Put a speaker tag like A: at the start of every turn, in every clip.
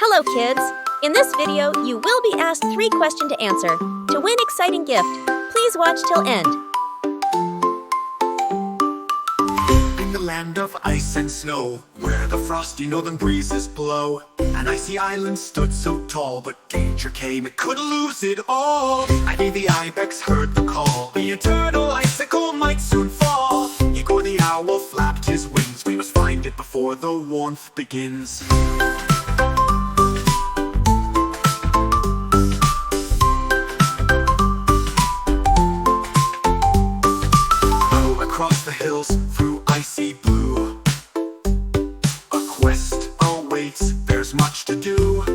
A: Hello kids! In this video, you will be asked 3 questions to answer. To win exciting gift, please watch till end.
B: In the land of ice and snow, where the frosty northern breezes blow, an icy island stood so tall, but danger came, it could lose it all. Ivy the ibex heard the call, the eternal icicle might soon fall. Igor the owl flapped his wings, we must find it before the warmth begins. Across the hills, through icy blue, a quest awaits, there's much to do.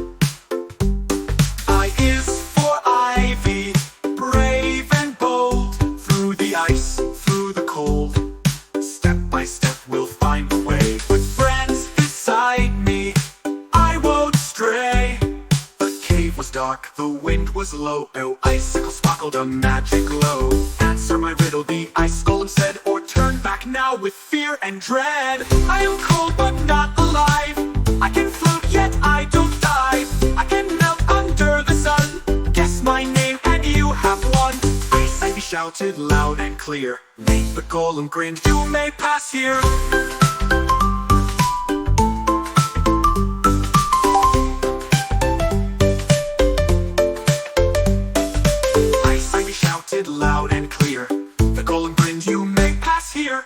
B: I is for Ivy, brave and bold, through the ice, through the cold. Step by step we'll find the way, with friends beside me, I won't stray. The cave was dark, the wind was low, no icicles sparkled a magic glow. Answer my riddle, the ice golem said, or turn back now with fear and dread. I am cold but not alive, I can float yet I don't dive. I can melt under the sun, guess my name and you have won. Ice Ivy shouted loud and clear, the golem grinned, you may pass here. Ice Ivy shouted loud and clear, the golem grinned, you may pass here.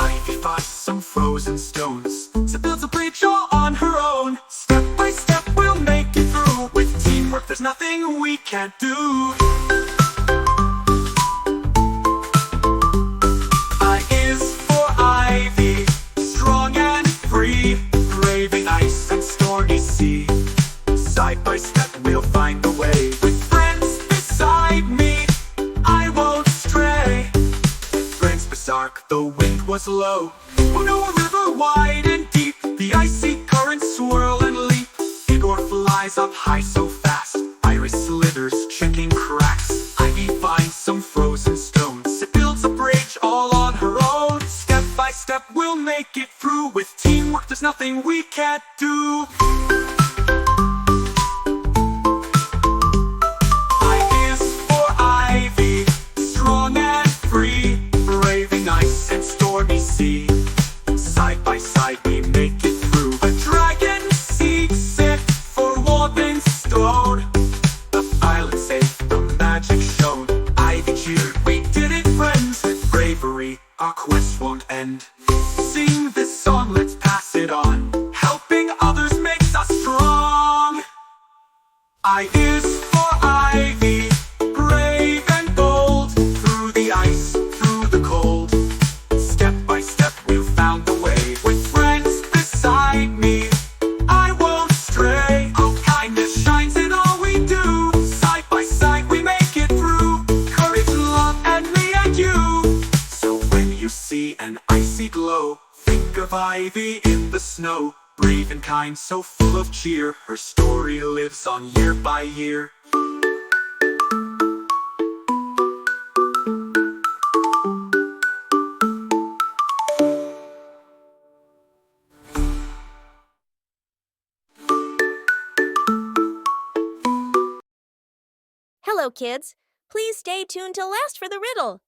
B: Ivy finds some frozen stones, so builds a bridge all on her own. Step by step we'll make it through, with teamwork there's nothing we can't do. I is for Ivy, strong and free, braving ice and stormy sea. Side by step we'll find the way, with friends beside me, I won't stray. Friends bizarre, the wind was low, oh no, a river wide and deep, the icy currents swirl and leap. Igor flies up high so fast, Iris slithers, checking cracks. Ivy finds some frozen stones, it builds a bridge all on her own. Step by step we'll make it through, with teamwork there's nothing we can't do. Sea. Side by side we make it through. A dragon seeks it for warmth and stone. The island safe, the magic shown. Ivy cheered, we did it friends. With bravery, our quest won't end. Sing this song, let's pass it on. Helping others makes us strong. I is for Ivy, brave and bold, through the ice, through the cold. Step by step we've found the way, with friends beside me, I won't stray. Oh, kindness shines in all we do, side by side we make it through. Courage, love, and me and you. So when you see an icy glow, think of Ivy in the snow. Brave and kind, so full of cheer, her story lives on year by year.
A: Hello kids! Please stay tuned till last for the riddle.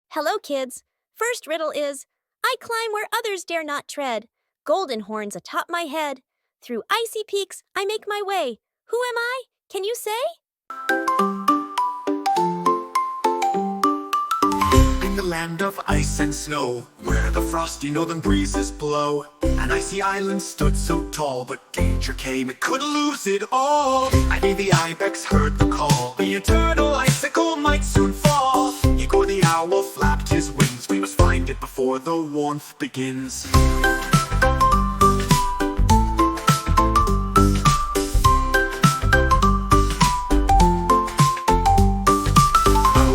A: Hello kids! First riddle is, I climb where others dare not tread. Golden horns atop my head. Through icy peaks I make my way. Who am I? Can you say?
B: In the land of ice and snow, where the frosty northern breezes blow, an icy island stood so tall, but danger came, it could lose it all. Ivy the ibex heard the call, the eternal icicle might soon fall. Igor the owl flapped his wings, we must find it before the warmth begins.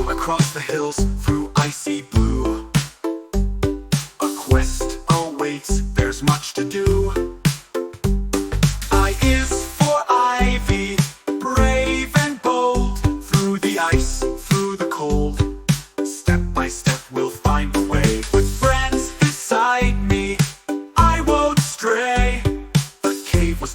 B: Across the hills, through icy blue, a quest awaits, there's much to do. I is for Ivy, brave and bold, through the ice, through the cold. Step by step we'll find the way, with friends beside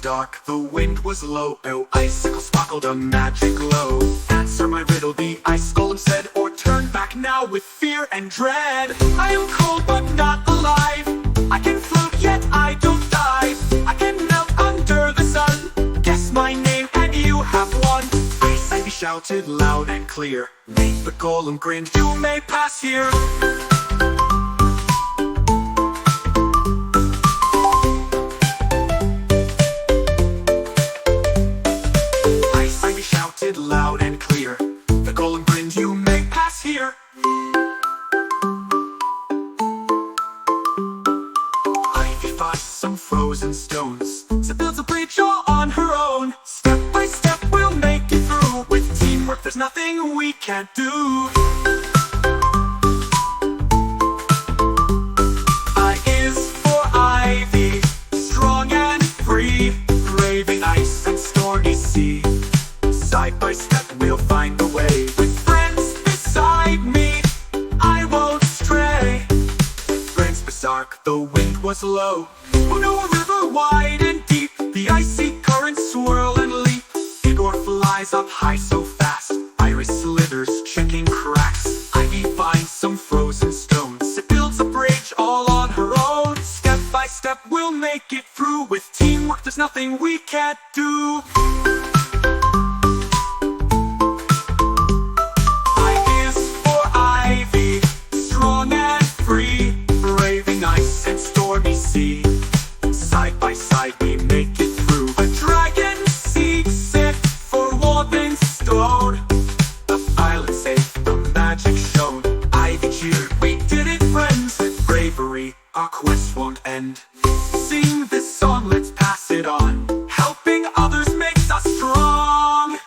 B: dark, the wind was low. Oh, icicles sparkled a magic glow. Answer my riddle, the ice golem said, or turn back now with fear and dread. I am cold but not alive. I can float yet I don't die. I can melt under the sun. Guess my name and you have won. Ice Ivy shouted loud and clear. The golem grinned, you may pass here. Ice Ivy shouted loud and clear. The golem grinned, you may pass here. Ivy bought some frozen stones to build a bridge all on her own. Step by step we'll make it through. With teamwork there's nothing we can't do. I is for Ivy, strong and free, braving ice and stormy sea. Side by step we'll find the way. With friends beside me, I won't stray. Friends bizarre, the wind was low. Oh no, a river wide and deep. The icy currents swirl and leap. Igor flies up high so fast. Iris slithers, checking cracks. Ivy finds some frozen stones. It builds a bridge all on her own. Step by step we'll make it through. With teamwork there's nothing we can't do. I is for Ivy, strong and free, braving ice and stormy sea. Side by side we make it through. A dragon seeks it for warmth and stone. The island safe, the magic shown. Ivy cheered, we did it friends. With bravery our quest won't end. Sing this song, let's pass it on. Helping others makes us strong.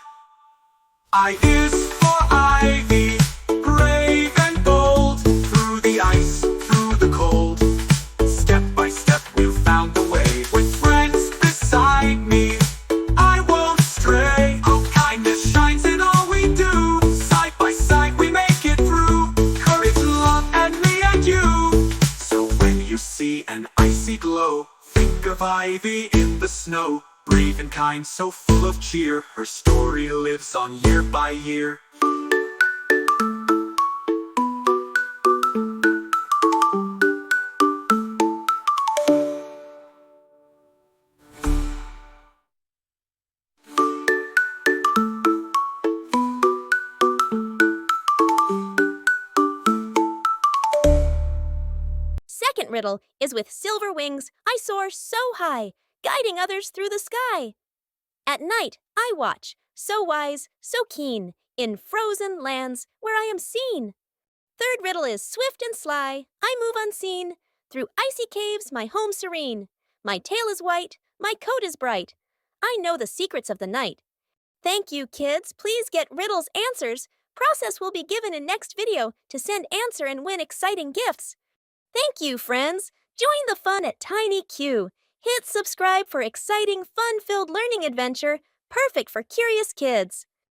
B: I is for Ivy, brave and bold. Through the ice, through the cold. Step by step we've found the way. With friends beside me, I won't stray. Oh, kindness shines in all we do. Side by side we make it through. Courage, love, and me and you. So when you see an icy glow, think of Ivy in the snow. Brave and kind, so full of cheer. Her story lives on year by year.
A: Second riddle is with silver wings, I soar so high, guiding others through the sky. At night I watch, so wise, so keen, in frozen lands where I am seen. Third riddle is swift and sly, I move unseen, through icy caves my home serene. My tail is white, my coat is bright, I know the secrets of the night. Thank you, kids. Please get Riddle's answers. Process will be given in next video to send answer and win exciting gifts. Thank you, friends. Join the fun at TinyQ. Hit subscribe for exciting, fun-filled learning adventure, perfect for curious kids.